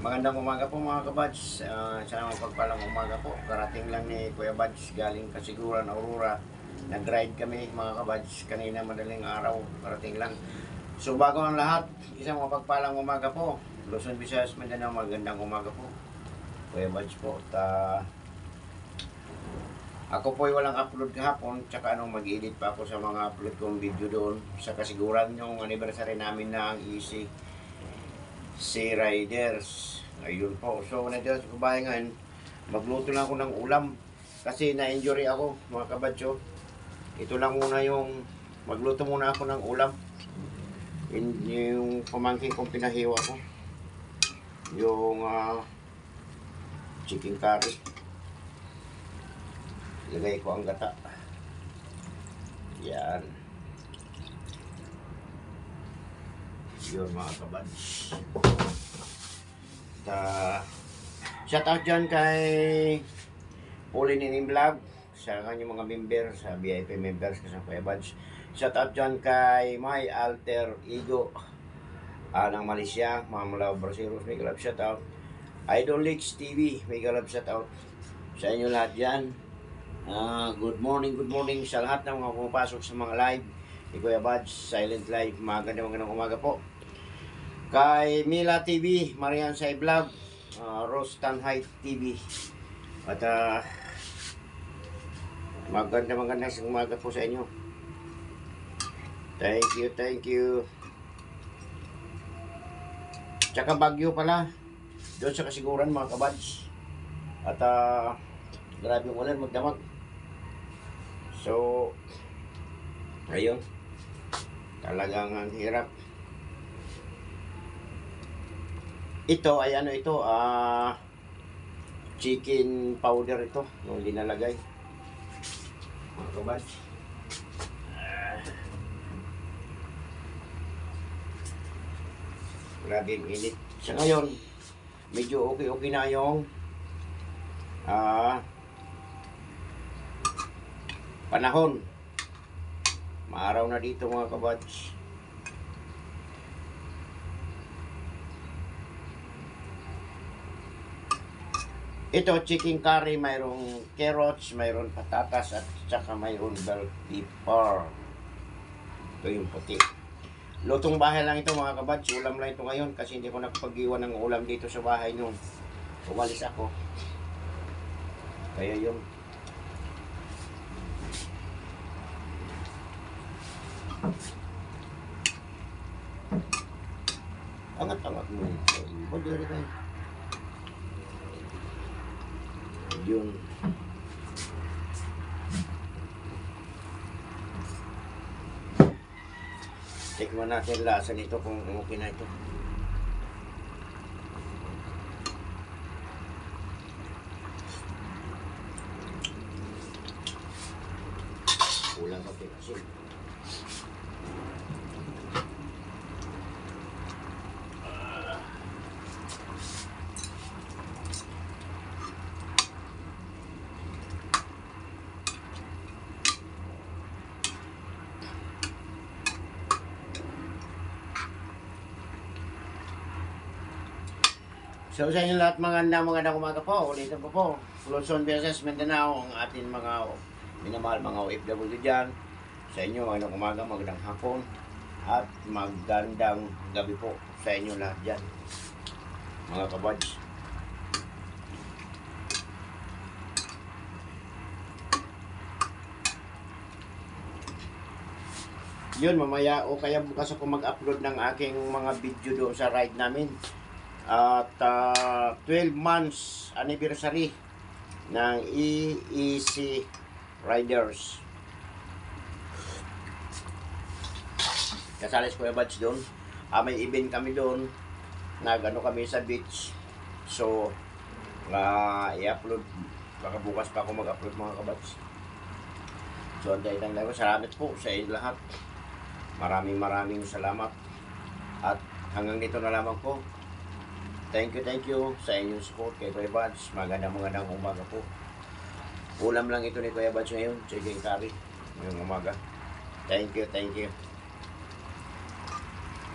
Magandang umaga po mga kabads. Sana mapagpalang umaga po. Karating lang ni Kuya Bads galing Kasiguran, Aurora. Nag-ride kami mga kabads kanina madaling araw. Karating lang. So bago ang lahat, isang mapagpalang umaga po. Luzon, Visayas, Mindanao, magandang umaga po. Kuya Bads po. Ako po ay walang upload kahapon. Tsaka mag-edit pa ako sa mga upload kong video doon. Sa Kasiguran yung anniversary namin na ang Easy Sea Riders. Ayun po. So, nandiyan sa bahay ngayon, magluto lang ako ng ulam. Kasi na-injury ako, mga kabadsyo. Ito lang muna yung, magluto muna ako ng ulam. Yung pamangkin kong pinahiwa ko. Yung chicken curry. Lagay ko ang gata. Yan. Yun mga kabads. Shout out dyan kay Pauline Vlog sa kanyang mga member, sa VIP members sa Kuya Bads. Shout out dyan kay My Alter Ego ng Malaysia, Ma'am Love Brasilos, may galap shout out. Idol Leaks TV, may galap shout out sa inyo lahat dyan. Good morning sa lahat ng mga pumapasok sa mga live ni Kuya Bads, Silent Live. Magandang umaga po. Kay Mila TV, Marian Say Vlog, Rose Tanhay TV. At magandang umaga po sa inyo. Thank you. Tsaka Bagyo pala, doon sa Kasiguran mga kabads. At grabe yung ulan, magdamag. So, ayun. Talagang ang hirap. Ito ay chicken powder ito, yung linalagay. Mga kabads. Grabe yung init. Sa ngayon, medyo okay na yung panahon. Maaraw na dito mga kabads. Ito, chicken curry, mayroong carrots, mayroong patatas, at saka mayroong bell pepper. Ito yung puti. Lutong bahay lang ito mga kabads. Ulam lang ito ngayon kasi hindi ko nakapag-iwan ng ulam dito sa bahay nung umalis ako. Kaya yun. Angat-angat mo. Madali kayo. Yun. Tikman natin lasa nito kung okay na ito. Kulang pa pinasin. So sa inyo lahat magandang umaga po. Ulitin ko po. Luzon, Visayas, Mindanao, ang ating mga minamahal mga OFW dyan. Sa inyo magandang umaga, magandang hapon, at magandang gabi po sa inyo lahat dyan. Mga kabads. Yun, mamaya o kaya bukas ako mag-upload ng aking mga video doon sa ride namin. At 12 months anniversary ng EEC Riders. Kasali ko yung batch doon. May event kami doon. Nagano kami sa beach. So, i-upload. Baka bukas pa ako mag-upload mga kabatch. So, antayin lang ko. Salamat po sa inyo lahat. Maraming salamat. At hanggang dito na lamang po. Thank you sa inyong support kay Kuya Bads. Magandang umaga po. Ulam lang ito ni Kuya Bads ngayon, chicken curry ngayong umaga. Thank you.